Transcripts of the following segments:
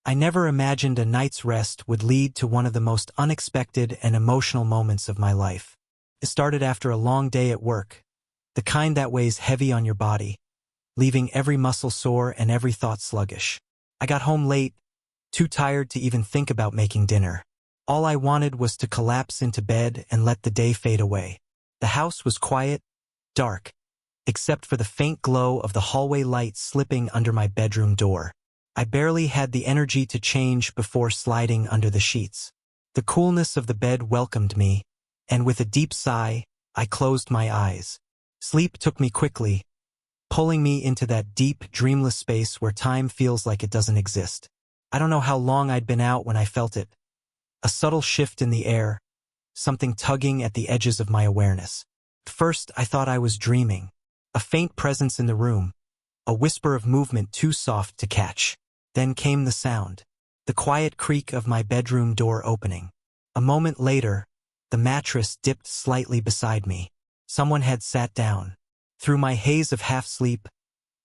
I never imagined a night's rest would lead to one of the most unexpected and emotional moments of my life. It started after a long day at work, the kind that weighs heavy on your body, leaving every muscle sore and every thought sluggish. I got home late, too tired to even think about making dinner. All I wanted was to collapse into bed and let the day fade away. The house was quiet, dark, except for the faint glow of the hallway light slipping under my bedroom door. I barely had the energy to change before sliding under the sheets. The coolness of the bed welcomed me, and with a deep sigh, I closed my eyes. Sleep took me quickly, pulling me into that deep, dreamless space where time feels like it doesn't exist. I don't know how long I'd been out when I felt it. A subtle shift in the air, something tugging at the edges of my awareness. First, I thought I was dreaming. A faint presence in the room, a whisper of movement too soft to catch. Then came the sound, the quiet creak of my bedroom door opening. A moment later, the mattress dipped slightly beside me. Someone had sat down. Through my haze of half-sleep,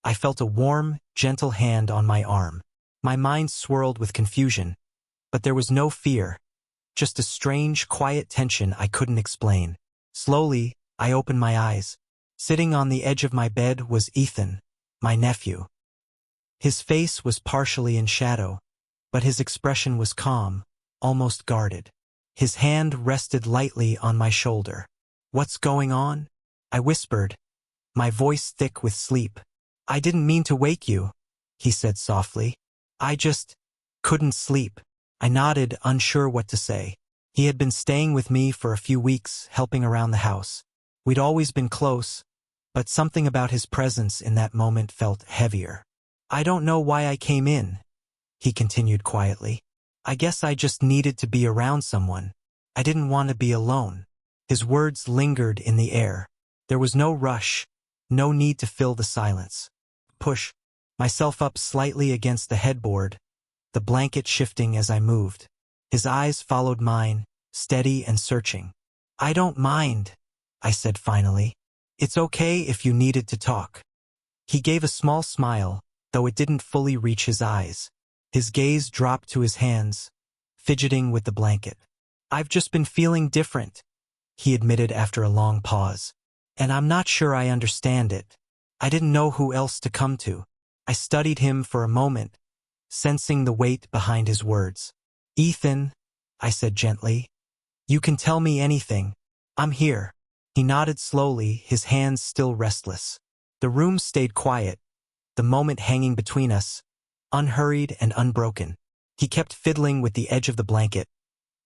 I felt a warm, gentle hand on my arm. My mind swirled with confusion, but there was no fear, just a strange, quiet tension I couldn't explain. Slowly, I opened my eyes. Sitting on the edge of my bed was Ethan, my nephew. His face was partially in shadow, but his expression was calm, almost guarded. His hand rested lightly on my shoulder. "What's going on?" I whispered, my voice thick with sleep. "I didn't mean to wake you," he said softly. "I just couldn't sleep." I nodded, unsure what to say. He had been staying with me for a few weeks, helping around the house. We'd always been close, but something about his presence in that moment felt heavier. "I don't know why I came in," he continued quietly. "I guess I just needed to be around someone. I didn't want to be alone." His words lingered in the air. There was no rush, no need to fill the silence. Push myself up slightly against the headboard, the blanket shifting as I moved. His eyes followed mine, steady and searching. "I don't mind," I said finally. "It's okay if you needed to talk." He gave a small smile, though it didn't fully reach his eyes. His gaze dropped to his hands, fidgeting with the blanket. "I've just been feeling different," he admitted after a long pause. "And I'm not sure I understand it." I didn't know who else to come to. I studied him for a moment, sensing the weight behind his words. "Ethan," I said gently, "you can tell me anything. I'm here." He nodded slowly, his hands still restless. The room stayed quiet, the moment hanging between us, unhurried and unbroken. He kept fiddling with the edge of the blanket,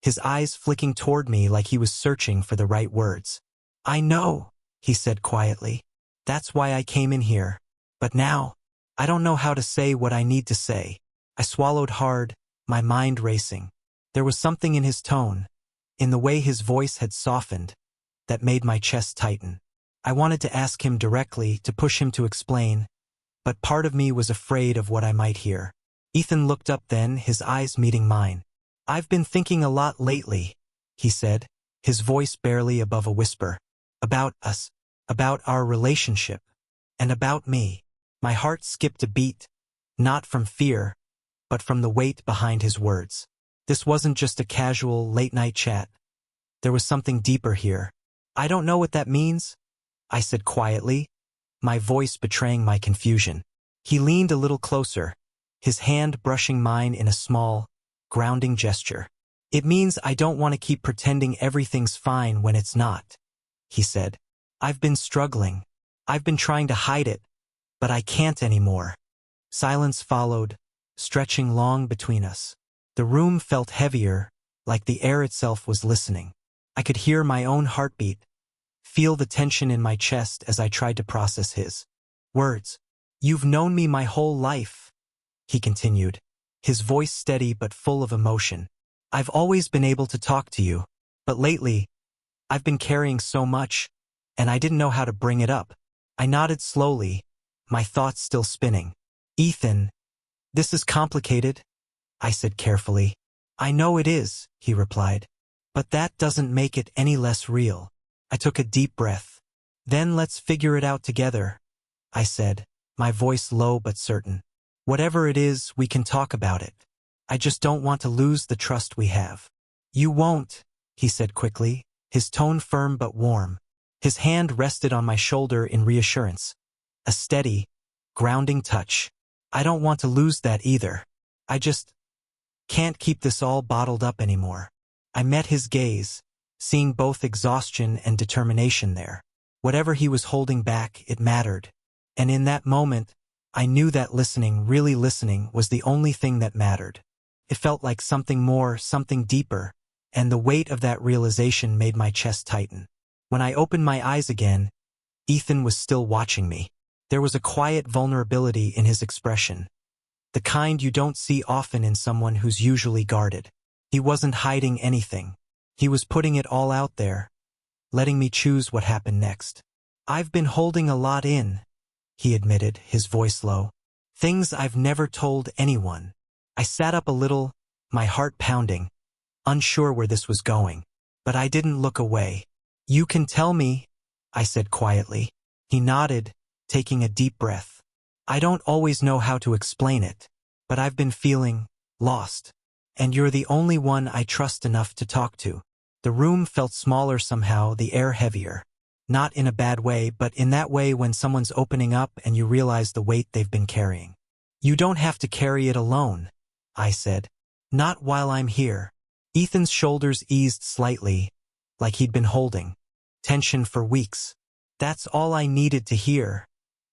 his eyes flicking toward me like he was searching for the right words. "I know," he said quietly. "That's why I came in here. But now, I don't know how to say what I need to say." I swallowed hard, my mind racing. There was something in his tone, in the way his voice had softened, that made my chest tighten. I wanted to ask him directly, to push him to explain, but part of me was afraid of what I might hear. Ethan looked up then, his eyes meeting mine. "I've been thinking a lot lately," he said, his voice barely above a whisper. "About us, about our relationship, and about me." My heart skipped a beat, not from fear, but from the weight behind his words. This wasn't just a casual, late-night chat. There was something deeper here. "I don't know what that means," I said quietly, my voice betraying my confusion. He leaned a little closer, his hand brushing mine in a small, grounding gesture. "It means I don't want to keep pretending everything's fine when it's not," he said. "I've been struggling. I've been trying to hide it, but I can't anymore." Silence followed, stretching long between us. The room felt heavier, like the air itself was listening. I could hear my own heartbeat, feel the tension in my chest as I tried to process his words. "You've known me my whole life," he continued, his voice steady but full of emotion. "I've always been able to talk to you, but lately, I've been carrying so much, and I didn't know how to bring it up." I nodded slowly, my thoughts still spinning. "Ethan, this is complicated," I said carefully. "I know it is," he replied, "but that doesn't make it any less real." I took a deep breath. "Then let's figure it out together," I said, my voice low but certain. "Whatever it is, we can talk about it." I just don't want to lose the trust we have. You won't, he said quickly, his tone firm but warm. His hand rested on my shoulder in reassurance. A steady, grounding touch. I don't want to lose that either. I just can't keep this all bottled up anymore. I met his gaze, seeing both exhaustion and determination there. Whatever he was holding back, it mattered. And in that moment, I knew that listening, really listening, was the only thing that mattered. It felt like something more, something deeper, and the weight of that realization made my chest tighten. When I opened my eyes again, Ethan was still watching me. There was a quiet vulnerability in his expression, the kind you don't see often in someone who's usually guarded. He wasn't hiding anything. He was putting it all out there, letting me choose what happened next. I've been holding a lot in, he admitted, his voice low. Things I've never told anyone. I sat up a little, my heart pounding, unsure where this was going. But I didn't look away. You can tell me, I said quietly. He nodded, taking a deep breath. I don't always know how to explain it, but I've been feeling lost. And you're the only one I trust enough to talk to. The room felt smaller somehow, the air heavier. Not in a bad way, but in that way when someone's opening up and you realize the weight they've been carrying. You don't have to carry it alone, I said. Not while I'm here. Ethan's shoulders eased slightly, like he'd been holding tension for weeks. That's all I needed to hear,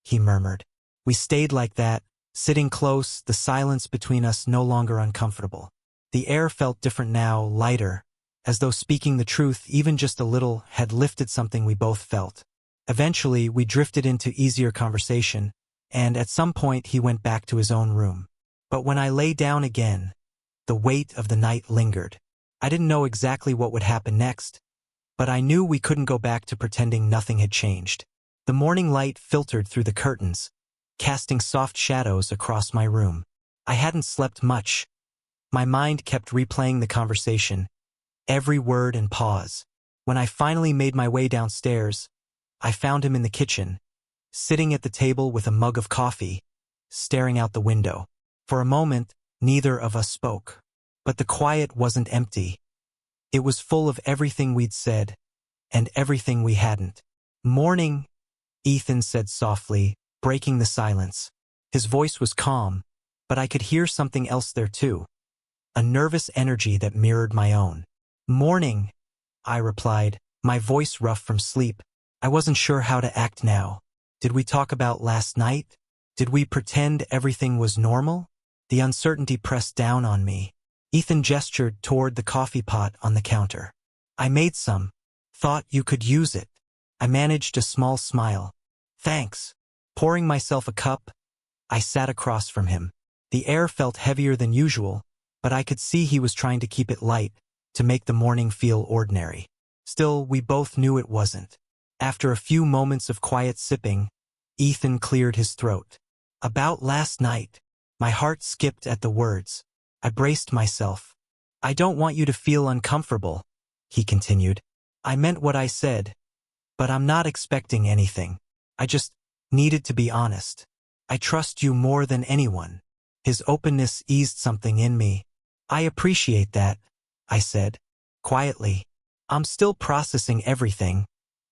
he murmured. We stayed like that, sitting close, the silence between us no longer uncomfortable. The air felt different now, lighter, as though speaking the truth, even just a little, had lifted something we both felt. Eventually, we drifted into easier conversation, and at some point he went back to his own room. But when I lay down again, the weight of the night lingered. I didn't know exactly what would happen next, but I knew we couldn't go back to pretending nothing had changed. The morning light filtered through the curtains, casting soft shadows across my room. I hadn't slept much. My mind kept replaying the conversation, every word and pause. When I finally made my way downstairs, I found him in the kitchen, sitting at the table with a mug of coffee, staring out the window. For a moment, neither of us spoke. But the quiet wasn't empty. It was full of everything we'd said, and everything we hadn't. Morning, Ethan said softly, breaking the silence. His voice was calm, but I could hear something else there too. A nervous energy that mirrored my own. Morning, I replied, my voice rough from sleep. I wasn't sure how to act now. Did we talk about last night? Did we pretend everything was normal? The uncertainty pressed down on me. Ethan gestured toward the coffee pot on the counter. I made some. Thought you could use it. I managed a small smile. Thanks. Pouring myself a cup, I sat across from him. The air felt heavier than usual, but I could see he was trying to keep it light, to make the morning feel ordinary. Still, we both knew it wasn't. After a few moments of quiet sipping, Ethan cleared his throat. About last night. My heart skipped at the words. I braced myself. I don't want you to feel uncomfortable, he continued. I meant what I said, but I'm not expecting anything. I just needed to be honest. I trust you more than anyone. His openness eased something in me. I appreciate that, I said, quietly. I'm still processing everything,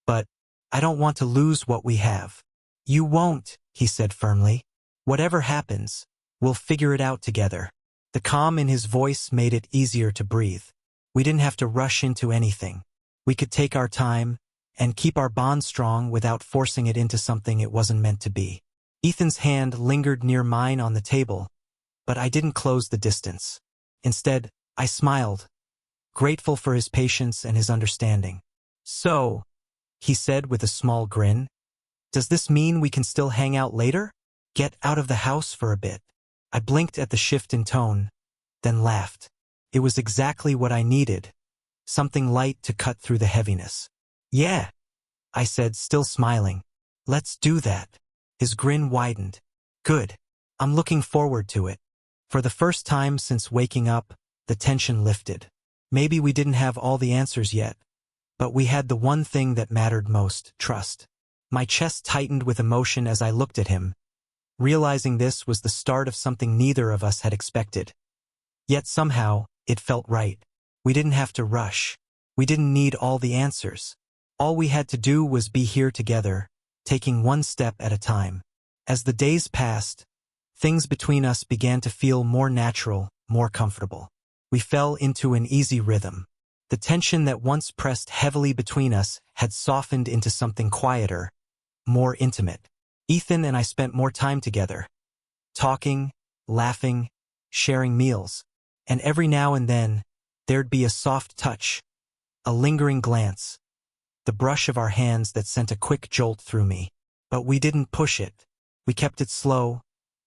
but I don't want to lose what we have. You won't, he said firmly. Whatever happens, we'll figure it out together. The calm in his voice made it easier to breathe. We didn't have to rush into anything. We could take our time and keep our bond strong without forcing it into something it wasn't meant to be. Ethan's hand lingered near mine on the table, but I didn't close the distance. Instead, I smiled, grateful for his patience and his understanding. So, he said with a small grin, does this mean we can still hang out later? Get out of the house for a bit. I blinked at the shift in tone, then laughed. It was exactly what I needed, something light to cut through the heaviness. Yeah, I said, still smiling. Let's do that. His grin widened. Good. I'm looking forward to it. For the first time since waking up, the tension lifted. Maybe we didn't have all the answers yet, but we had the one thing that mattered most, trust. My chest tightened with emotion as I looked at him, realizing this was the start of something neither of us had expected. Yet somehow, it felt right. We didn't have to rush. We didn't need all the answers. All we had to do was be here together, taking one step at a time. As the days passed, things between us began to feel more natural, more comfortable. We fell into an easy rhythm. The tension that once pressed heavily between us had softened into something quieter, more intimate. Ethan and I spent more time together, talking, laughing, sharing meals, and every now and then, there'd be a soft touch, a lingering glance, the brush of our hands that sent a quick jolt through me. But we didn't push it. We kept it slow,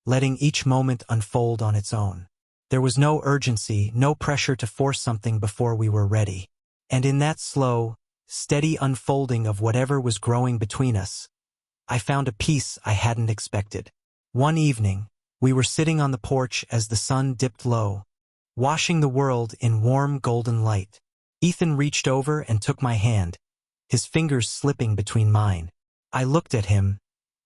letting each moment unfold on its own. There was no urgency, no pressure to force something before we were ready. And in that slow, steady unfolding of whatever was growing between us, I found a peace I hadn't expected. One evening, we were sitting on the porch as the sun dipped low, washing the world in warm golden light. Ethan reached over and took my hand, his fingers slipping between mine. I looked at him,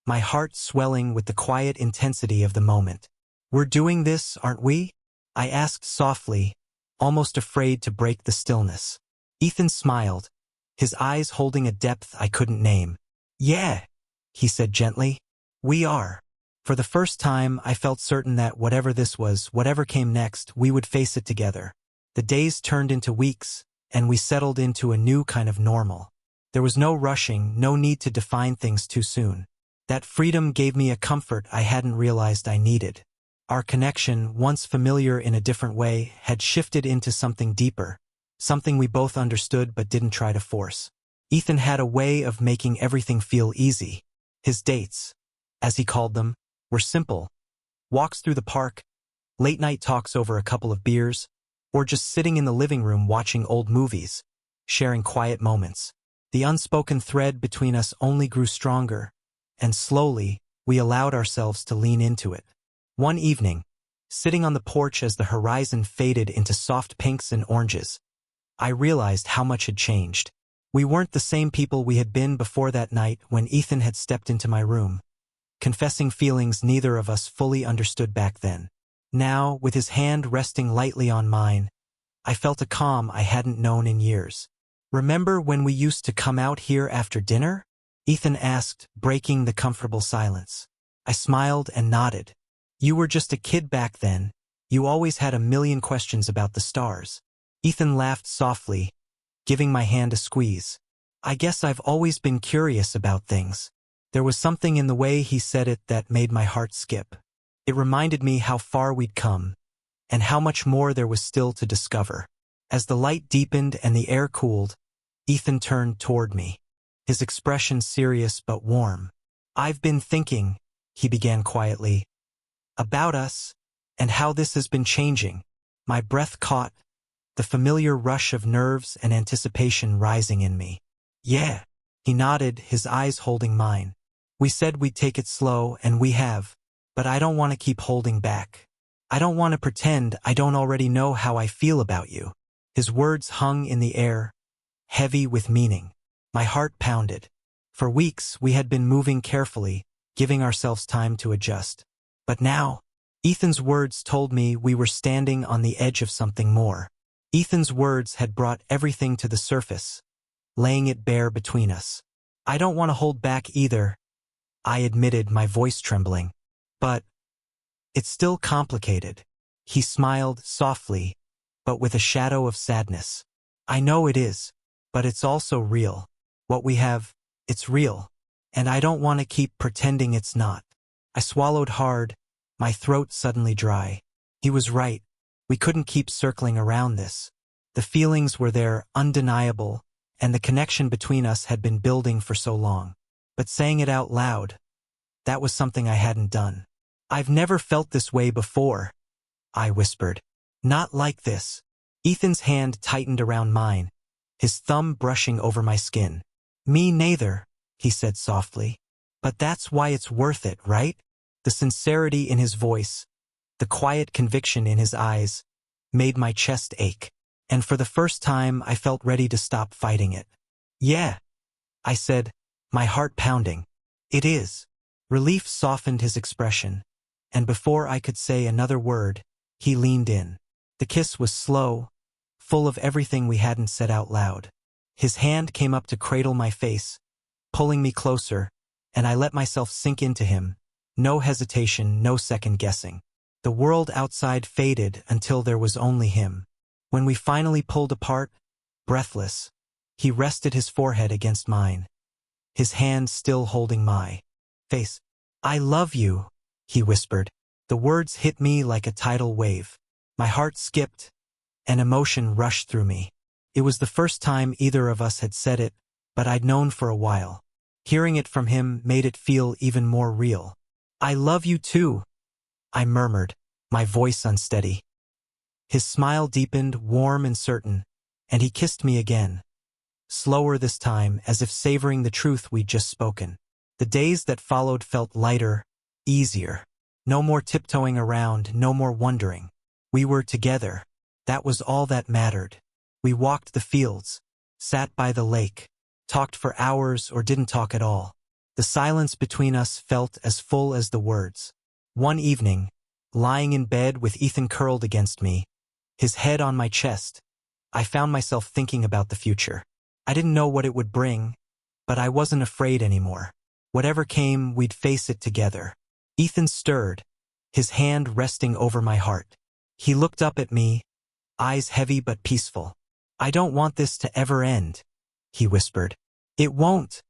my heart swelling with the quiet intensity of the moment. "We're doing this, aren't we?" I asked softly, almost afraid to break the stillness. Ethan smiled, his eyes holding a depth I couldn't name. "Yeah," he said gently. "We are." For the first time, I felt certain that whatever this was, whatever came next, we would face it together. The days turned into weeks, and we settled into a new kind of normal. There was no rushing, no need to define things too soon. That freedom gave me a comfort I hadn't realized I needed. Our connection, once familiar in a different way, had shifted into something deeper, something we both understood but didn't try to force. Ethan had a way of making everything feel easy. His dates, as he called them, were simple. Walks through the park, late-night talks over a couple of beers, or just sitting in the living room watching old movies, sharing quiet moments. The unspoken thread between us only grew stronger, and slowly, we allowed ourselves to lean into it. One evening, sitting on the porch as the horizon faded into soft pinks and oranges, I realized how much had changed. We weren't the same people we had been before that night when Ethan had stepped into my room, confessing feelings neither of us fully understood back then. Now, with his hand resting lightly on mine, I felt a calm I hadn't known in years. "Remember when we used to come out here after dinner?" Ethan asked, breaking the comfortable silence. I smiled and nodded. "You were just a kid back then. You always had a million questions about the stars." Ethan laughed softly, giving my hand a squeeze. "I guess I've always been curious about things." There was something in the way he said it that made my heart skip. It reminded me how far we'd come, and how much more there was still to discover. As the light deepened and the air cooled, Ethan turned toward me, his expression serious but warm. "I've been thinking," he began quietly, "about us, and how this has been changing." My breath caught, the familiar rush of nerves and anticipation rising in me. "Yeah," he nodded, his eyes holding mine. "We said we'd take it slow, and we have. But I don't want to keep holding back. I don't want to pretend I don't already know how I feel about you." His words hung in the air, heavy with meaning. My heart pounded. For weeks, we had been moving carefully, giving ourselves time to adjust. But now, Ethan's words told me we were standing on the edge of something more. Ethan's words had brought everything to the surface, laying it bare between us. "I don't want to hold back either," I admitted, my voice trembling. "But it's still complicated." He smiled softly, but with a shadow of sadness. "I know it is, but it's also real. What we have, it's real. And I don't want to keep pretending it's not." I swallowed hard, my throat suddenly dry. He was right. We couldn't keep circling around this. The feelings were there, undeniable, and the connection between us had been building for so long. But saying it out loud, that was something I hadn't done. "I've never felt this way before," I whispered. "Not like this." Ethan's hand tightened around mine, his thumb brushing over my skin. "Me neither," he said softly. "But that's why it's worth it, right?" The sincerity in his voice, the quiet conviction in his eyes, made my chest ache. And for the first time, I felt ready to stop fighting it. "Yeah," I said, my heart pounding. "It is." Relief softened his expression, and before I could say another word, he leaned in. The kiss was slow, full of everything we hadn't said out loud. His hand came up to cradle my face, pulling me closer, and I let myself sink into him. No hesitation, no second guessing. The world outside faded until there was only him. When we finally pulled apart, breathless, he rested his forehead against mine, his hand still holding my face. "I love you," he whispered. The words hit me like a tidal wave. My heart skipped, and emotion rushed through me. It was the first time either of us had said it, but I'd known for a while. Hearing it from him made it feel even more real. "I love you too," I murmured, my voice unsteady. His smile deepened, warm and certain, and he kissed me again. Slower this time, as if savoring the truth we'd just spoken. The days that followed felt lighter, easier. No more tiptoeing around, no more wondering. We were together. That was all that mattered. We walked the fields, sat by the lake, talked for hours or didn't talk at all. The silence between us felt as full as the words. One evening, lying in bed with Ethan curled against me, his head on my chest, I found myself thinking about the future. I didn't know what it would bring, but I wasn't afraid anymore. Whatever came, we'd face it together. Ethan stirred, his hand resting over my heart. He looked up at me, eyes heavy but peaceful. "I don't want this to ever end," he whispered. "It won't,"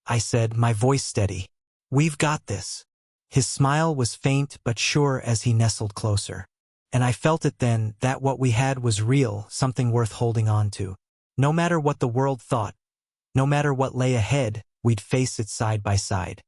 I said, my voice steady. "We've got this." His smile was faint but sure as he nestled closer. And I felt it then, that what we had was real, something worth holding on to. No matter what the world thought, no matter what lay ahead, we'd face it side by side.